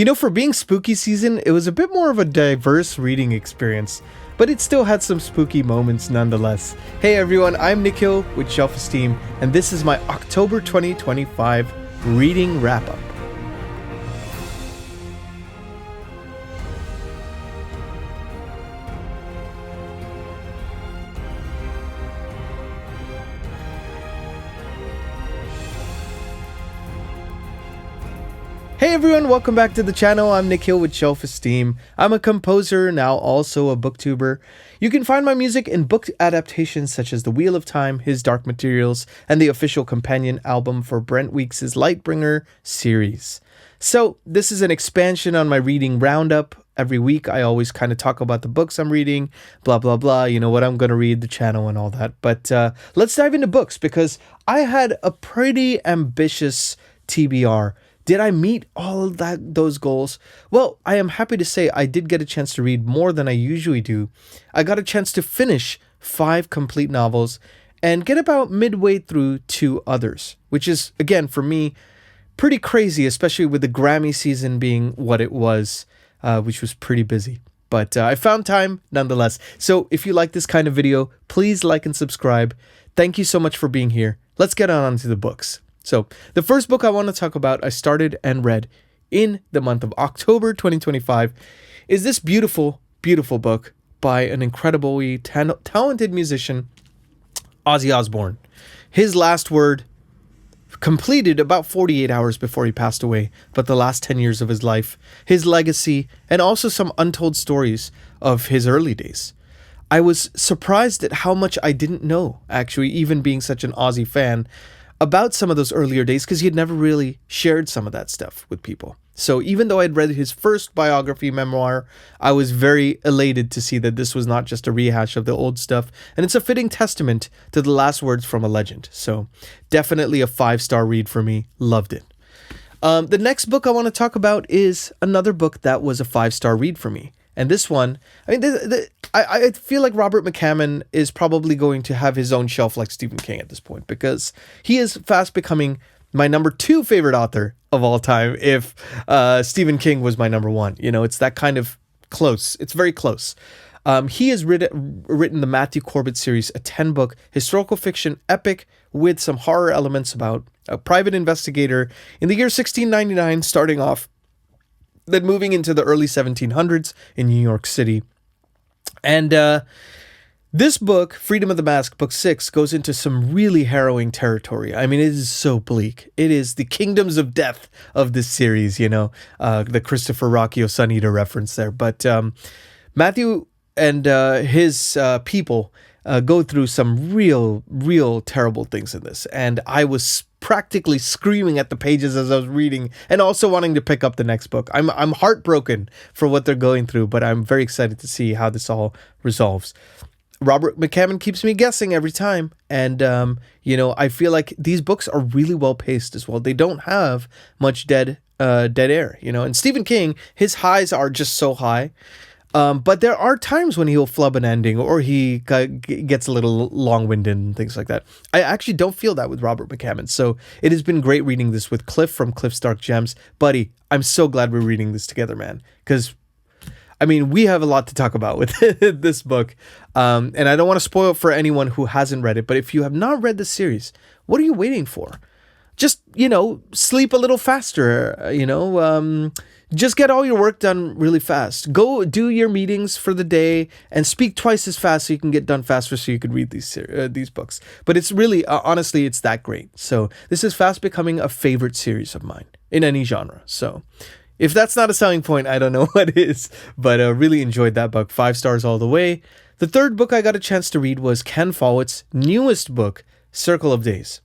For being spooky season, it was a bit more of a diverse reading experience, but it still had some spooky moments nonetheless. Hey everyone, I'm Nikhil with Shelf-Esteem, and this is my October 2025 reading wrap-up. Hey everyone, welcome back to the channel. I'm Nikhil with Shelf-Esteem. I'm a composer, now also a booktuber. You can find my music in book adaptations such as The Wheel of Time, His Dark Materials, and the official companion album for Brent Weeks' Lightbringer series. So this is an expansion on my reading roundup. Every week I always kind of talk about the books I'm reading, blah, blah, blah, what I'm going to read, the channel and all that. But let's dive into books because I had a pretty ambitious TBR. Did I meet all of those goals? Well, I am happy to say I did get a chance to read more than I usually do. I got a chance to finish 5 complete novels and get about midway through 2 others, which is, again, for me, pretty crazy, especially with the Grammy season being what it was, which was pretty busy. But I found time nonetheless. So if you like this kind of video, please like and subscribe. Thank you so much for being here. Let's get on to the books. So the first book I want to talk about, I started and read in the month of October 2025, is this beautiful, beautiful book by an incredibly talented musician, Ozzy Osbourne. His last word completed about 48 hours before he passed away, but the last 10 years of his life, his legacy, and also some untold stories of his early days. I was surprised at how much I didn't know, actually, even being such an Ozzy fan, about some of those earlier days because he had never really shared some of that stuff with people. So even though I'd read his first biography memoir, I was very elated to see that this was not just a rehash of the old stuff, and it's a fitting testament to the last words from a legend. So definitely a 5-star read for me. Loved it. The next book I want to talk about is another book that was a 5-star read for me. And this one, I feel like Robert McCammon is probably going to have his own shelf like Stephen King at this point because he is fast becoming my number 2 favorite author of all time if Stephen King was my number 1. It's that kind of close. It's very close. He has written the Matthew Corbett series, a 10-book historical fiction epic with some horror elements about a private investigator in the year 1699 starting off, then moving into the early 1700s in New York City. And this book, Freedom of the Mask, book 6, goes into some really harrowing territory. I mean, it is so bleak. It is the kingdoms of death of this series, the Christopher Rocchio Sun Eater reference there. But Matthew and his people go through some real terrible things in this. And I was practically screaming at the pages as I was reading and also wanting to pick up the next book. I'm heartbroken for what they're going through, but I'm very excited to see how this all resolves. Robert McCammon keeps me guessing every time. And, I feel like these books are really well paced as well. They don't have much dead air, and Stephen King, his highs are just so high. But there are times when he'll flub an ending or he gets a little long-winded and things like that. I actually don't feel that with Robert McCammon. So it has been great reading this with Cliff from Cliff's Dark Gems. Buddy, I'm so glad we're reading this together, man. Because, we have a lot to talk about with this book. And I don't want to spoil it for anyone who hasn't read it. But if you have not read the series, what are you waiting for? Just, sleep a little faster, just get all your work done really fast. Go do your meetings for the day and speak twice as fast so you can get done faster so you could read these books. But it's really, honestly, it's that great. So this is fast becoming a favorite series of mine in any genre. So if that's not a selling point, I don't know what is. But really enjoyed that book. 5 stars all the way. The third book I got a chance to read was Ken Follett's newest book, Circle of Days.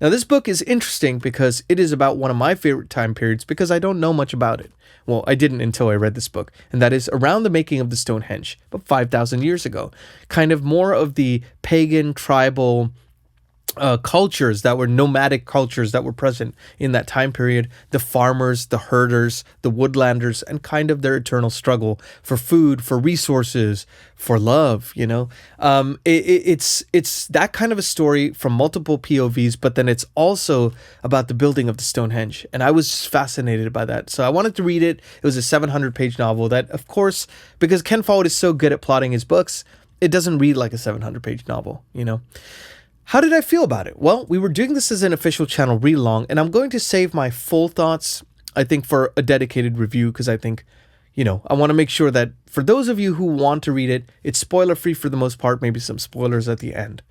Now, this book is interesting because it is about one of my favorite time periods because I don't know much about it. Well, I didn't until I read this book, and that is around the making of the Stonehenge, about 5,000 years ago. Kind of more of the pagan, tribal cultures that were nomadic cultures that were present in that time period, the farmers, the herders, the woodlanders, and kind of their eternal struggle for food, for resources, for love. It's that kind of a story from multiple POVs, but then it's also about the building of the Stonehenge, and I was just fascinated by that, so I wanted to read it. It was a 700-page novel that, of course, because Ken Follett is so good at plotting his books, it doesn't read like a 700-page novel. How did I feel about it? Well, we were doing this as an official channel read along, and I'm going to save my full thoughts, I think, for a dedicated review, because I think, I want to make sure that for those of you who want to read it, it's spoiler free for the most part, maybe some spoilers at the end.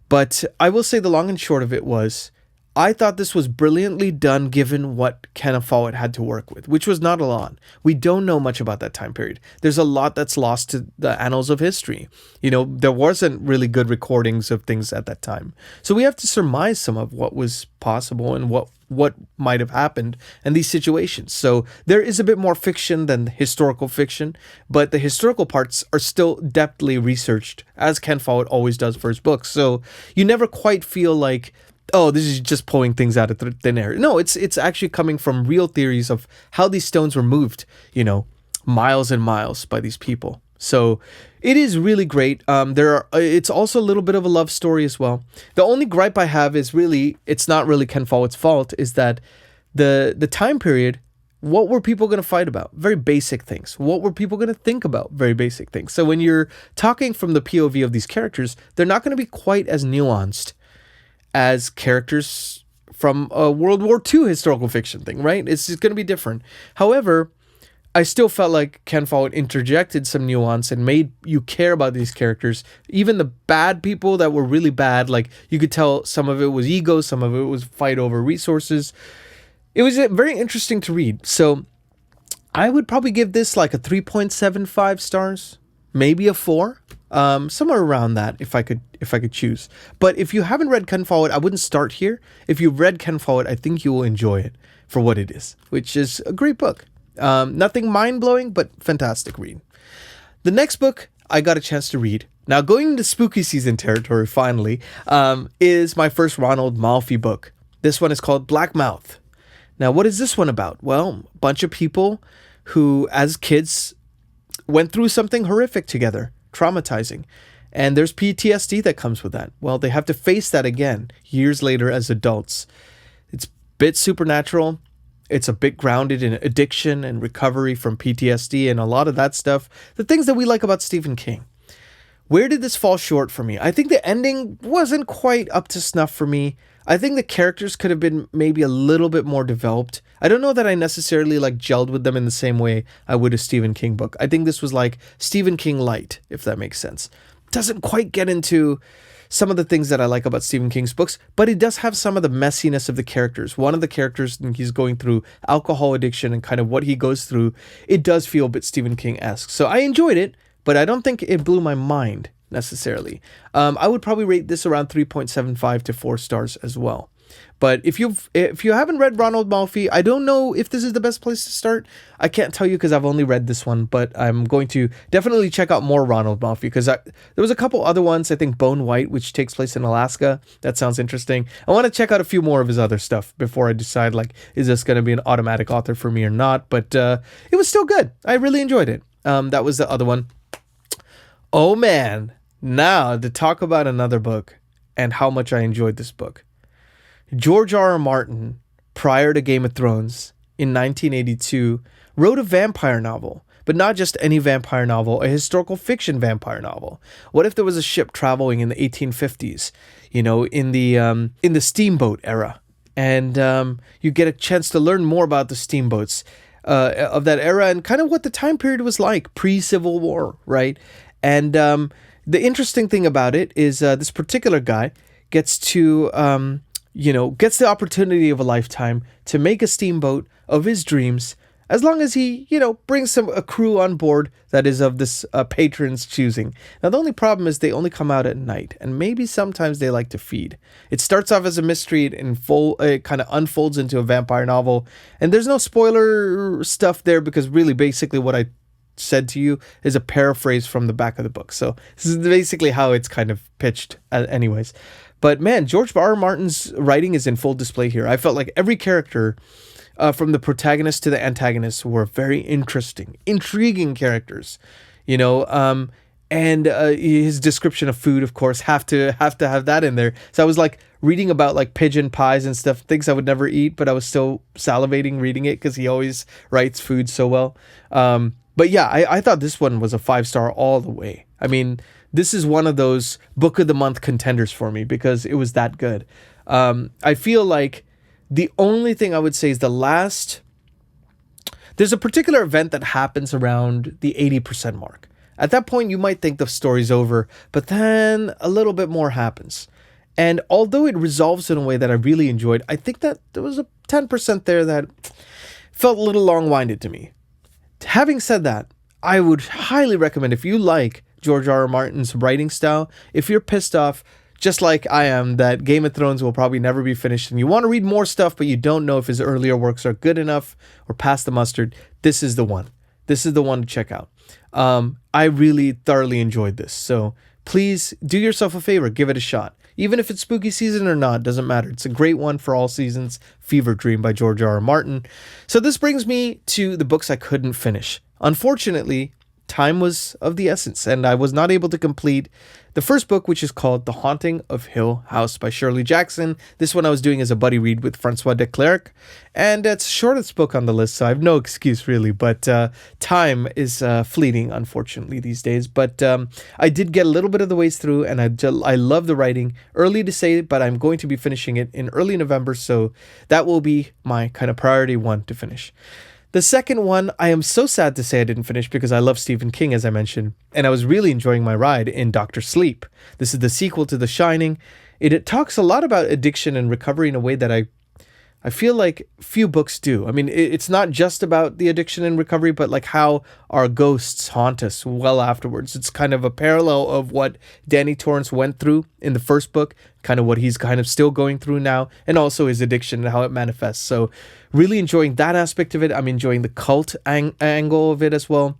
But I will say the long and short of it was, I thought this was brilliantly done given what Ken Follett had to work with, which was not a lot. We don't know much about that time period. There's a lot that's lost to the annals of history. There wasn't really good recordings of things at that time. So we have to surmise some of what was possible and what might have happened in these situations. So there is a bit more fiction than historical fiction, but the historical parts are still depthly researched, as Ken Follett always does for his books. So you never quite feel like, oh, this is just pulling things out of thin air. No, it's actually coming from real theories of how these stones were moved, miles and miles by these people. So it is really great. It's also a little bit of a love story as well. The only gripe I have is really, it's not really Ken Follett's fault, is that the time period, what were people going to fight about? Very basic things. What were people going to think about? Very basic things. So when you're talking from the POV of these characters, they're not going to be quite as nuanced as characters from a World War II historical fiction thing, right? It's just going to be different. However, I still felt like Ken Follett interjected some nuance and made you care about these characters. Even the bad people that were really bad, like you could tell some of it was ego, some of it was fight over resources. It was very interesting to read. So I would probably give this like a 3.75 stars, maybe a 4. Somewhere around that, if I could choose. But if you haven't read Ken Follett, I wouldn't start here. If you've read Ken Follett, I think you will enjoy it for what it is, which is a great book. Nothing mind-blowing, but fantastic read. The next book I got a chance to read, now going into spooky season territory finally, is my first Ronald Malfi book. This one is called Black Mouth. Now, what is this one about? Well, a bunch of people who, as kids, went through something horrific together. Traumatizing, and there's PTSD that comes with that. Well, they have to face that again years later as adults. It's a bit supernatural. It's a bit grounded in addiction and recovery from PTSD and a lot of that stuff, the things that we like about Stephen King. Where did this fall short for me? I think the ending wasn't quite up to snuff for me. I think the characters could have been maybe a little bit more developed. I don't know that I necessarily gelled with them in the same way I would a Stephen King book. I think this was like Stephen King light, if that makes sense. Doesn't quite get into some of the things that I like about Stephen King's books, but it does have some of the messiness of the characters. One of the characters, he's going through alcohol addiction and kind of what he goes through. It does feel a bit Stephen King-esque. So I enjoyed it, but I don't think it blew my mind necessarily. I would probably rate this around 3.75 to 4 stars as well. But if you haven't read Ronald Malfi, I don't know if this is the best place to start. I can't tell you because I've only read this one, but I'm going to definitely check out more Ronald Malfi because there was a couple other ones. I think Bone White, which takes place in Alaska. That sounds interesting. I want to check out a few more of his other stuff before I decide, is this going to be an automatic author for me or not? But it was still good. I really enjoyed it. That was the other one. Oh man, now to talk about another book and how much I enjoyed this book. George R.R. Martin, prior to Game of Thrones, in 1982, wrote a vampire novel, but not just any vampire novel, a historical fiction vampire novel. What if there was a ship traveling in the 1850s, in the steamboat era, and you get a chance to learn more about the steamboats of that era and kind of what the time period was like pre-Civil War, right? And the interesting thing about it is this particular guy gets to gets the opportunity of a lifetime to make a steamboat of his dreams, as long as he, brings a crew on board that is of this patron's choosing. Now, the only problem is they only come out at night, and maybe sometimes they like to feed. It starts off as a mystery and it kind of unfolds into a vampire novel, and there's no spoiler stuff there because really basically what I said to you is a paraphrase from the back of the book. So this is basically how it's kind of pitched anyways. But man, George R. R. Martin's writing is in full display here. I felt like every character, from the protagonist to the antagonist, were very interesting, intriguing characters, you know. And his description of food, of course, have to have that in there. So I was like reading about like pigeon pies and stuff, things I would never eat, but I was still salivating reading it because he always writes food so well. But yeah, I thought this one was a 5-star all the way. I mean, this is one of those book of the month contenders for me because it was that good. I feel like the only thing I would say is there's a particular event that happens around the 80% mark. At that point, you might think the story's over, but then a little bit more happens. And although it resolves in a way that I really enjoyed, I think that there was a 10% there that felt a little long-winded to me. Having said that, I would highly recommend, if you like George R. R. Martin's writing style, if you're pissed off, just like I am, that Game of Thrones will probably never be finished and you want to read more stuff, but you don't know if his earlier works are good enough or past the mustard, this is the one. This is the one to check out. I really thoroughly enjoyed this. So please do yourself a favor, give it a shot. Even if it's spooky season or not, doesn't matter. It's a great one for all seasons. Fever Dream by George R. R. Martin. So this brings me to the books I couldn't finish. Unfortunately, time was of the essence, and I was not able to complete the first book, which is called The Haunting of Hill House by Shirley Jackson. This one I was doing as a buddy read with Francois de Klerk, and it's the shortest book on the list, so I have no excuse really, but time is fleeting, unfortunately, these days. But I did get a little bit of the ways through, and I love the writing. Early to say, but I'm going to be finishing it in early November, so that will be my kind of priority one to finish. The second one, I am so sad to say I didn't finish because I love Stephen King, as I mentioned, and I was really enjoying my ride in Dr. Sleep. This is the sequel to The Shining. It talks a lot about addiction and recovery in a way that I feel like few books do. I mean, it's not just about the addiction and recovery, but like how our ghosts haunt us well afterwards. It's kind of a parallel of what Danny Torrance went through in the first book, kind of what he's kind of still going through now, and also his addiction and how it manifests. So really enjoying that aspect of it. I'm enjoying the cult angle of it as well.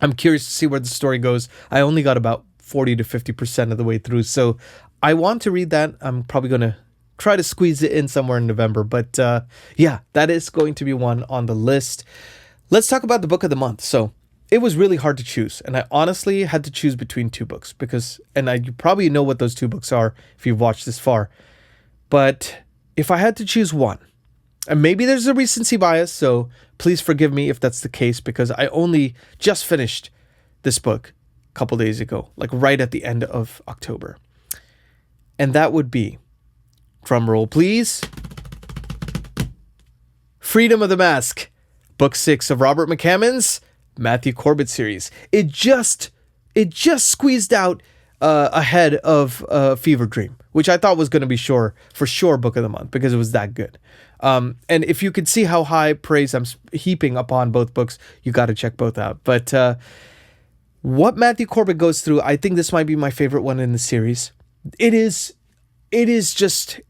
I'm curious to see where the story goes. I only got about 40 to 50% of the way through, so I want to read that. I'm probably going to try to squeeze it in somewhere in November, but yeah, that is going to be one on the list. Let's talk about the book of the month. So it was really hard to choose, and I honestly had to choose between two books because, you probably know what those two books are if you've watched this far, but if I had to choose one, and maybe there's a recency bias, so please forgive me if that's the case, because I only just finished this book a couple days ago, like right at the end of October, and that would be, drum roll please, Freedom of the Mask, book 6 of Robert McCammon's Matthew Corbett series. It just squeezed out ahead of Fever Dream, which I thought was going to be for sure book of the month because it was that good. And if you could see how high praise I'm heaping upon both books, you got to check both out. But what Matthew Corbett goes through, I think this might be my favorite one in the series. It is just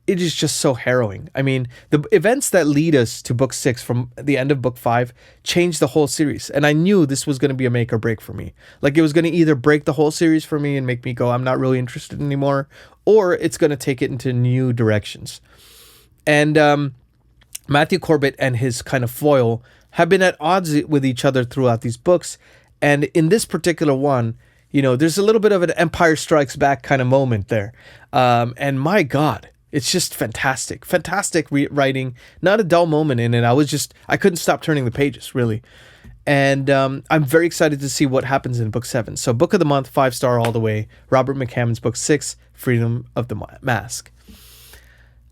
so harrowing. I mean, the events that lead us to book 6 from the end of book 5 changed the whole series. And I knew this was going to be a make or break for me. Like, it was going to either break the whole series for me and make me go, I'm not really interested anymore, or it's going to take it into new directions. And Matthew Corbett and his kind of foil have been at odds with each other throughout these books. And in this particular one, you know, there's a little bit of an Empire Strikes Back kind of moment there. And my God, it's just fantastic. Fantastic writing. Not a dull moment in it. I couldn't stop turning the pages, really. And I'm very excited to see what happens in book 7. So book of the month, 5-star all the way. Robert McCammon's book 6, Freedom of the Mask.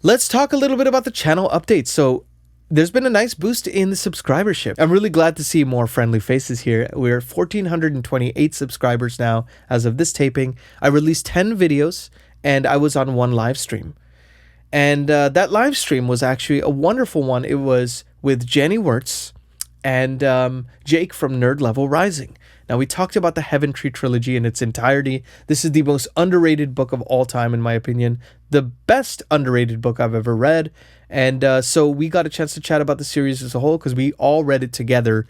Let's talk a little bit about the channel updates. So there's been a nice boost in the subscribership. I'm really glad to see more friendly faces here. We're 1,428 subscribers now as of this taping. I released 10 videos and I was on one live stream. And that live stream was actually a wonderful one. It was with Jenny Wirtz and Jake from Nerd Level Rising. Now, we talked about the Heaven Tree trilogy in its entirety. This is the most underrated book of all time, in my opinion. The best underrated book I've ever read. And so we got a chance to chat about the series as a whole because we all read it together.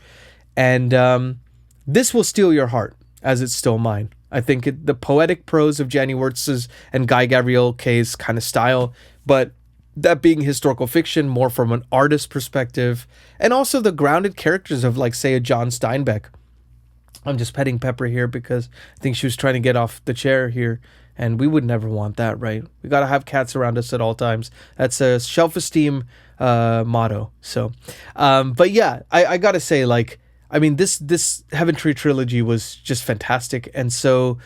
And this will steal your heart, as it stole mine. I think the poetic prose of Jenny Wirtz's and Guy Gabriel Kay's kind of style, but that being historical fiction more from an artist perspective, and also the grounded characters of, like, say, a John Steinbeck. I'm just petting Pepper here because I think she was trying to get off the chair here, and we would never want that, right? We got to have cats around us at all times. That's a Shelf-Esteem motto. So, but yeah, I gotta say, like, I mean, this Heaven Tree trilogy was just fantastic. And so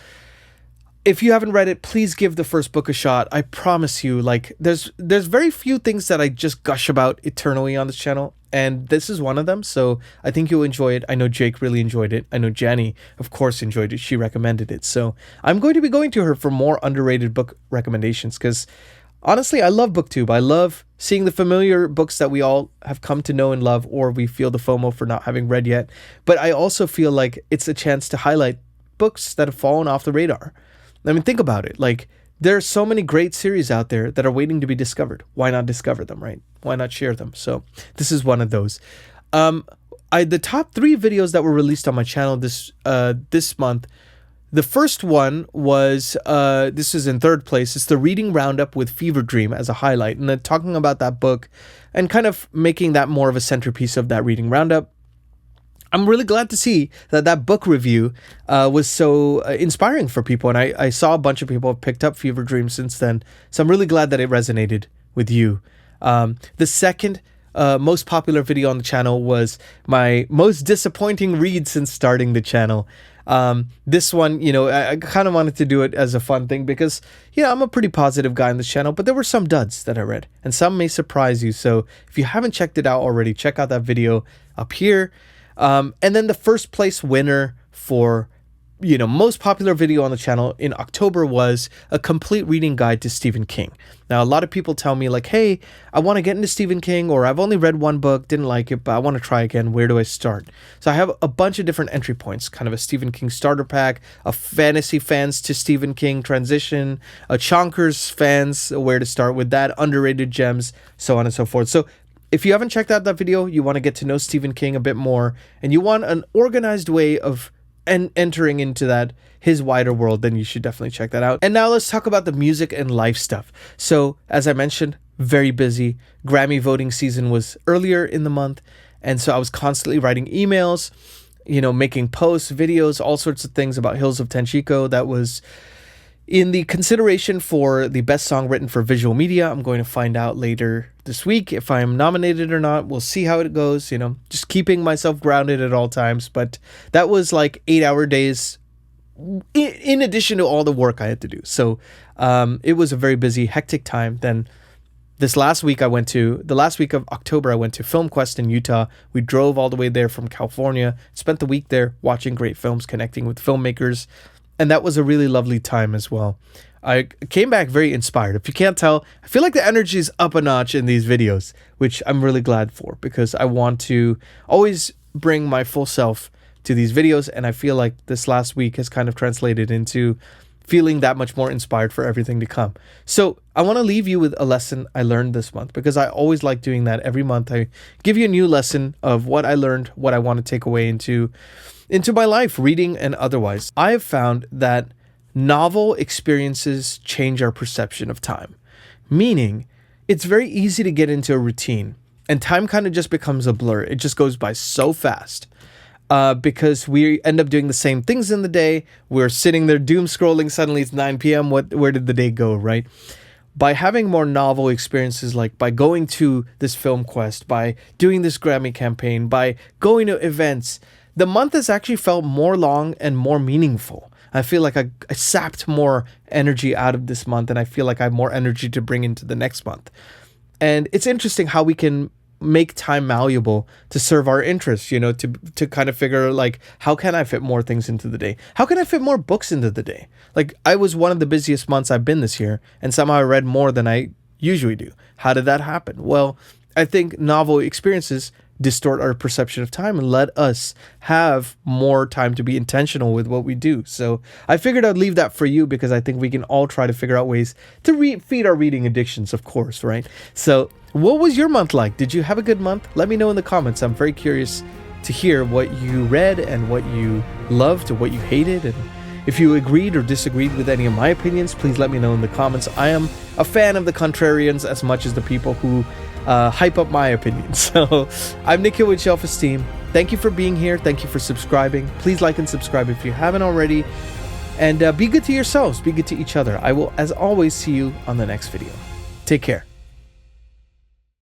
if you haven't read it, please give the first book a shot. I promise you, like, there's very few things that I just gush about eternally on this channel, and this is one of them. So I think you'll enjoy it. I know Jake really enjoyed it. I know Jenny, of course, enjoyed it. She recommended it. So I'm going to be going to her for more underrated book recommendations, because honestly, I love Booktube. I love seeing the familiar books that we all have come to know and love, or we feel the FOMO for not having read yet. But I also feel like it's a chance to highlight books that have fallen off the radar. I mean, think about it. Like, there are so many great series out there that are waiting to be discovered. Why not discover them, right? Why not share them? So this is one of those. The top 3 videos that were released on my channel this month. The first one was, this is in third place. It's the reading roundup with Fever Dream as a highlight. And then talking about that book and kind of making that more of a centerpiece of that reading roundup. I'm really glad to see that book review was so inspiring for people. And I saw a bunch of people have picked up Fever Dream since then. So I'm really glad that it resonated with you. The second most popular video on the channel was my most disappointing read since starting the channel. This one, you know, I kind of wanted to do it as a fun thing because, you know, I'm a pretty positive guy on this channel, but there were some duds that I read and some may surprise you. So if you haven't checked it out already, check out that video up here. And then the first place winner for, you know, most popular video on the channel in October was a complete reading guide to Stephen King. Now, a lot of people tell me, like, hey, I want to get into Stephen King, or I've only read one book, didn't like it, but I want to try again. Where do I start? So I have a bunch of different entry points, kind of a Stephen King starter pack, a fantasy fans to Stephen King transition, a Chonkers fans, where to start with that, underrated gems, so on and so forth. So if you haven't checked out that video, you want to get to know Stephen King a bit more, and you want an organized way of entering into that, his wider world, then you should definitely check that out. And now let's talk about the music and life stuff. So as I mentioned, very busy. Grammy voting season was earlier in the month, and so I was constantly writing emails, you know, making posts, videos, all sorts of things about Hills of Tenchiko. That was in the consideration for the best song written for visual media. I'm going to find out later this week if I'm nominated or not. We'll see how it goes, you know, just keeping myself grounded at all times. But that was like 8-hour days in addition to all the work I had to do. So it was a very busy, hectic time. Then the last week of October, I went to Film Quest in Utah. We drove all the way there from California, spent the week there watching great films, connecting with filmmakers. And that was a really lovely time as well. I came back very inspired. If you can't tell, I feel like the energy is up a notch in these videos, which I'm really glad for, because I want to always bring my full self to these videos. And I feel like this last week has kind of translated into feeling that much more inspired for everything to come. So I want to leave you with a lesson I learned this month, because I always like doing that. Every month I give you a new lesson of what I learned, what I want to take away into my life, reading and otherwise. I have found that novel experiences change our perception of time. Meaning, it's very easy to get into a routine and time kind of just becomes a blur. It just goes by so fast because we end up doing the same things in the day. We're sitting there doom scrolling. Suddenly it's 9 p.m. Where did the day go, right? By having more novel experiences, like by going to this Film Quest, by doing this Grammy campaign, by going to events, the month has actually felt more long and more meaningful. I feel like I sapped more energy out of this month, and I feel like I have more energy to bring into the next month. And it's interesting how we can make time malleable to serve our interests, you know, to kind of figure, like, how can I fit more things into the day? How can I fit more books into the day? Like, I was one of the busiest months I've been this year, and somehow I read more than I usually do. How did that happen? Well, I think novel experiences distort our perception of time and let us have more time to be intentional with what we do. So I figured I'd leave that for you, because I think we can all try to figure out ways to feed our reading addictions, of course, right? So what was your month like? Did you have a good month? Let me know in the comments. I'm very curious to hear what you read and what you loved or what you hated. And If you agreed or disagreed with any of my opinions, please let me know in the comments. I am a fan of the contrarians as much as the people who hype up my opinions. So I'm Nick Hill with Shelf-Esteem. Thank you for being here. Thank you for subscribing. Please like and subscribe if you haven't already. And be good to yourselves. Be good to each other. I will, as always, see you on the next video. Take care.